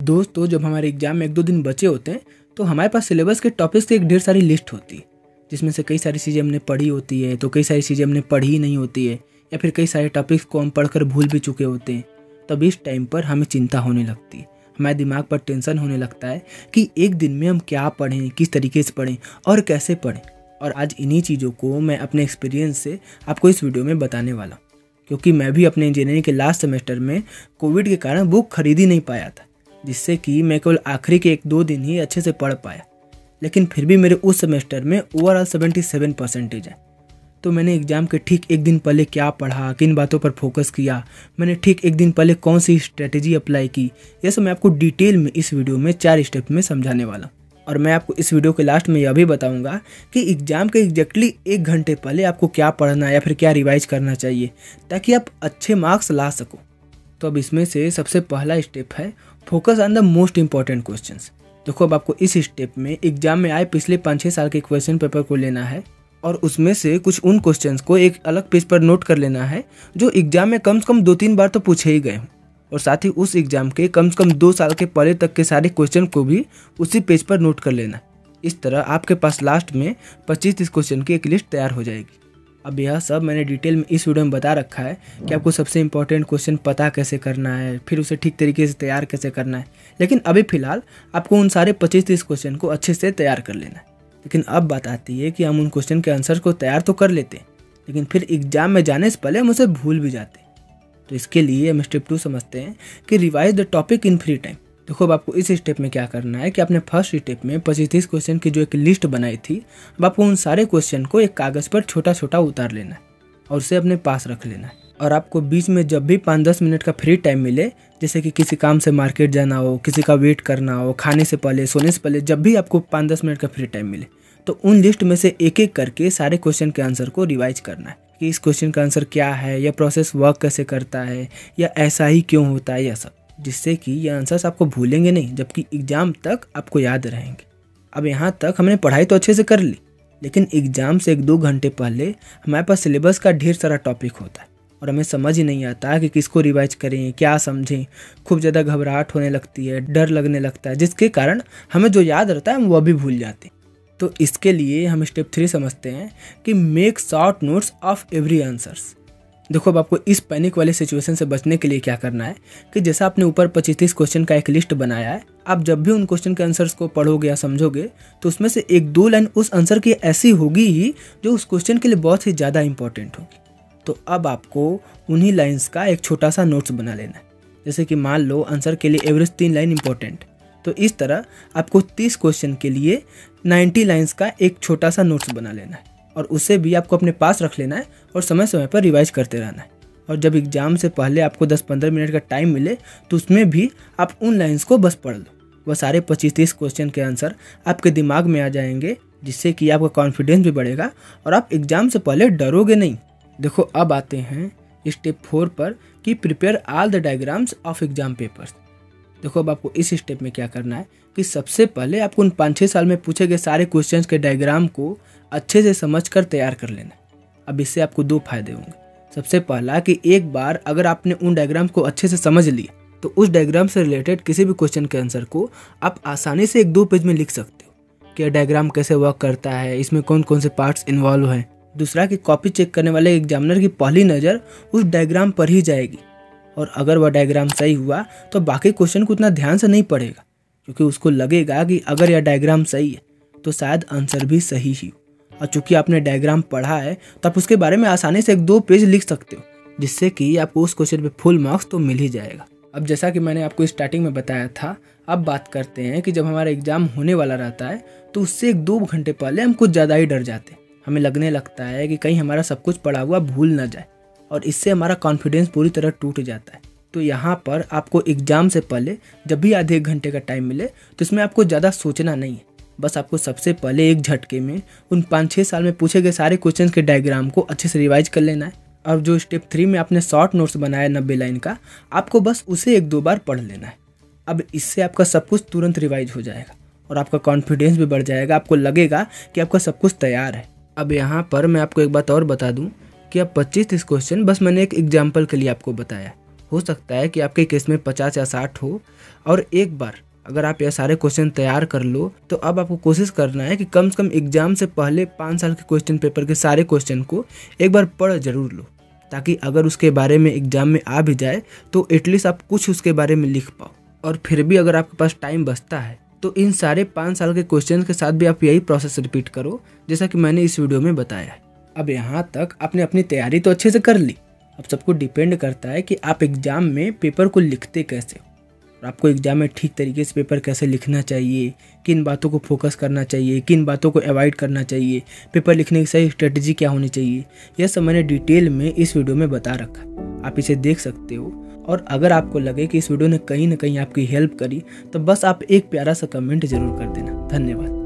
दोस्तों, जब हमारे एग्जाम में 1-2 दिन बचे होते हैं तो हमारे पास सिलेबस के टॉपिक्स की एक ढेर सारी लिस्ट होती है, जिसमें से कई सारी चीज़ें हमने पढ़ी होती है, तो कई सारी चीज़ें हमने पढ़ी ही नहीं होती है, या फिर कई सारे टॉपिक्स को हम पढ़कर भूल भी चुके होते हैं। तब इस टाइम पर हमें चिंता होने लगती है, हमारे दिमाग पर टेंशन होने लगता है कि एक दिन में हम क्या पढ़ें, किस तरीके से पढ़ें और कैसे पढ़ें। और आज इन्हीं चीज़ों को मैं अपने एक्सपीरियंस से आपको इस वीडियो में बताने वाला हूँ, क्योंकि मैं भी अपने इंजीनियरिंग के लास्ट सेमेस्टर में कोविड के कारण बुक खरीद ही नहीं पाया था, जिससे कि मैं केवल आखिरी के 1-2 दिन ही अच्छे से पढ़ पाया। लेकिन फिर भी मेरे उस सेमेस्टर में ओवरऑल 77% है। तो मैंने एग्ज़ाम के ठीक एक दिन पहले क्या पढ़ा, किन बातों पर फोकस किया, मैंने ठीक एक दिन पहले कौन सी स्ट्रेटेजी अप्लाई की, यह सब मैं आपको डिटेल में इस वीडियो में 4 स्टेप में समझाने वाला हूँ। और मैं आपको इस वीडियो के लास्ट में यह भी बताऊंगा कि एग्ज़ाम के एग्जैक्टली 1 घंटे पहले आपको क्या पढ़ना या फिर क्या रिवाइज करना चाहिए, ताकि आप अच्छे मार्क्स ला सको। तो अब इसमें से सबसे पहला स्टेप है focus on the most important questions. देखो, अब आपको इस स्टेप में एग्जाम में आए पिछले 5-6 साल के क्वेश्चन पेपर को लेना है और उसमें से कुछ उन क्वेश्चंस को एक अलग पेज पर नोट कर लेना है जो एग्जाम में कम से कम 2-3 बार तो पूछे ही गए हों, और साथ ही उस एग्जाम के कम से कम 2 साल के पहले तक के सारे क्वेश्चन को भी उसी पेज पर नोट कर लेना। इस तरह आपके पास लास्ट में 25-30 क्वेश्चन की एक लिस्ट तैयार हो जाएगी। अब यह सब मैंने डिटेल में इस वीडियो में बता रखा है कि आपको सबसे इंपॉर्टेंट क्वेश्चन पता कैसे करना है, फिर उसे ठीक तरीके से तैयार कैसे करना है। लेकिन अभी फ़िलहाल आपको उन सारे 25-30 क्वेश्चन को अच्छे से तैयार कर लेना है। लेकिन अब बात आती है कि हम उन क्वेश्चन के आंसर को तैयार तो कर लेते हैं, लेकिन फिर एग्जाम में जाने से पहले हम उसे भूल भी जाते हैं। तो इसके लिए हम स्टेप 2 समझते हैं कि revise the topic in free time. देखो, अब आपको इस स्टेप में क्या करना है कि आपने फर्स्ट स्टेप में 25-30 क्वेश्चन की जो एक लिस्ट बनाई थी, अब आपको उन सारे क्वेश्चन को एक कागज़ पर छोटा छोटा उतार लेना है और उसे अपने पास रख लेना है। और आपको बीच में जब भी 5-10 मिनट का फ्री टाइम मिले, जैसे कि किसी काम से मार्केट जाना हो, किसी का वेट करना हो, खाने से पहले, सोने से पहले, जब भी आपको 5-10 मिनट का फ्री टाइम मिले, तो उन लिस्ट में से एक एक करके सारे क्वेश्चन के आंसर को रिवाइज करना है कि इस क्वेश्चन का आंसर क्या है, या प्रोसेस वर्क कैसे करता है, या ऐसा ही क्यों होता है, यह सब, जिससे कि ये आंसर्स आपको भूलेंगे नहीं, जबकि एग्जाम तक आपको याद रहेंगे। अब यहाँ तक हमने पढ़ाई तो अच्छे से कर ली, लेकिन एग्जाम से 1-2 घंटे पहले हमारे पास सिलेबस का ढेर सारा टॉपिक होता है और हमें समझ ही नहीं आता कि किसको रिवाइज करें, क्या समझें। खूब ज़्यादा घबराहट होने लगती है, डर लगने लगता है, जिसके कारण हमें जो याद रहता है हम वह भी भूल जाते हैं। तो इसके लिए हम स्टेप 3 समझते हैं कि make short notes of every answers. देखो, अब आपको इस पैनिक वाले सिचुएशन से बचने के लिए क्या करना है कि जैसा आपने ऊपर 25-30 क्वेश्चन का एक लिस्ट बनाया है, आप जब भी उन क्वेश्चन के आंसर्स को पढ़ोगे या समझोगे, तो उसमें से 1-2 लाइन उस आंसर की ऐसी होगी ही जो उस क्वेश्चन के लिए बहुत ही ज़्यादा इंपॉर्टेंट होगी। तो अब आपको उन्हीं लाइन्स का एक छोटा सा नोट्स बना लेना है। जैसे कि मान लो आंसर के लिए एवरेज 3 लाइन इंपॉर्टेंट, तो इस तरह आपको 30 क्वेश्चन के लिए 90 लाइन्स का एक छोटा सा नोट्स बना लेना है, और उसे भी आपको अपने पास रख लेना है और समय समय पर रिवाइज करते रहना है। और जब एग्जाम से पहले आपको 10-15 मिनट का टाइम मिले, तो उसमें भी आप उन लाइन्स को बस पढ़ लो। वह सारे 25-30 क्वेश्चन के आंसर आपके दिमाग में आ जाएंगे, जिससे कि आपका कॉन्फिडेंस भी बढ़ेगा और आप एग्जाम से पहले डरोगे नहीं। देखो, अब आते हैं स्टेप 4 पर कि prepare all the diagrams of exam papers. देखो, अब आपको इस स्टेप में क्या करना है कि सबसे पहले आपको उन 5-6 साल में पूछे गए सारे क्वेश्चंस के डायग्राम को अच्छे से समझकर तैयार कर लेना। अब इससे आपको 2 फायदे होंगे। सबसे पहला कि एक बार अगर आपने उन डायग्राम को अच्छे से समझ लिया, तो उस डायग्राम से रिलेटेड किसी भी क्वेश्चन के आंसर को आप आसानी से 1-2 पेज में लिख सकते हो कि डायग्राम कैसे वर्क करता है, इसमें कौन कौन से पार्ट्स इन्वॉल्व हैं। दूसरा कि कॉपी चेक करने वाले एग्जामिनर की पहली नज़र उस डायग्राम पर ही जाएगी, और अगर वह डायग्राम सही हुआ तो बाकी क्वेश्चन को उतना ध्यान से नहीं पढ़ेगा, क्योंकि उसको लगेगा कि अगर यह डायग्राम सही है तो शायद आंसर भी सही ही हो। और चूंकि आपने डायग्राम पढ़ा है, तो आप उसके बारे में आसानी से 1-2 पेज लिख सकते हो, जिससे कि आपको उस क्वेश्चन पे फुल मार्क्स तो मिल ही जाएगा। अब जैसा कि मैंने आपको स्टार्टिंग में बताया था, अब बात करते हैं कि जब हमारा एग्जाम होने वाला रहता है, तो उससे 1-2 घंटे पहले हम कुछ ज़्यादा ही डर जाते हैं। हमें लगने लगता है कि कहीं हमारा सब कुछ पढ़ा हुआ भूल ना जाए, और इससे हमारा कॉन्फिडेंस पूरी तरह टूट जाता है। तो यहाँ पर आपको एग्जाम से पहले जब भी आधे 1 घंटे का टाइम मिले, तो इसमें आपको ज़्यादा सोचना नहीं है। बस आपको सबसे पहले एक झटके में उन 5-6 साल में पूछे गए सारे क्वेश्चन के डायग्राम को अच्छे से रिवाइज कर लेना है। और जो स्टेप 3 में आपने शॉर्ट नोट्स बनाया 90 लाइन का, आपको बस उसे 1-2 बार पढ़ लेना है। अब इससे आपका सब कुछ तुरंत रिवाइज हो जाएगा और आपका कॉन्फिडेंस भी बढ़ जाएगा। आपको लगेगा कि आपका सब कुछ तैयार है। अब यहाँ पर मैं आपको एक बात और बता दूँ कि अब 25-30 क्वेश्चन बस मैंने एक एग्जाम्पल के लिए आपको बताया। हो सकता है कि आपके केस में 50 या 60 हो। और एक बार अगर आप ये सारे क्वेश्चन तैयार कर लो तो अब आपको कोशिश करना है कि कम से कम एग्जाम से पहले 5 साल के क्वेश्चन पेपर के सारे क्वेश्चन को एक बार पढ़ जरूर लो, ताकि अगर उसके बारे में एग्जाम में आ भी जाए तो एटलीस्ट आप कुछ उसके बारे में लिख पाओ। और फिर भी अगर आपके पास टाइम बचता है तो इन सारे 5 साल के क्वेश्चन के साथ भी आप यही प्रोसेस रिपीट करो जैसा कि मैंने इस वीडियो में बताया है। अब यहाँ तक आपने अपनी तैयारी तो अच्छे से कर ली। अब सबको डिपेंड करता है कि आप एग्जाम में पेपर को लिखते कैसे हो, और आपको एग्जाम में ठीक तरीके से पेपर कैसे लिखना चाहिए, किन बातों को फोकस करना चाहिए, किन बातों को अवॉइड करना चाहिए, पेपर लिखने की सही स्ट्रेटजी क्या होनी चाहिए, यह सब मैंने डिटेल में इस वीडियो में बता रखा। आप इसे देख सकते हो। और अगर आपको लगे कि इस वीडियो ने कहीं ना कहीं आपकी हेल्प करी तो बस आप एक प्यारा सा कमेंट जरूर कर देना। धन्यवाद।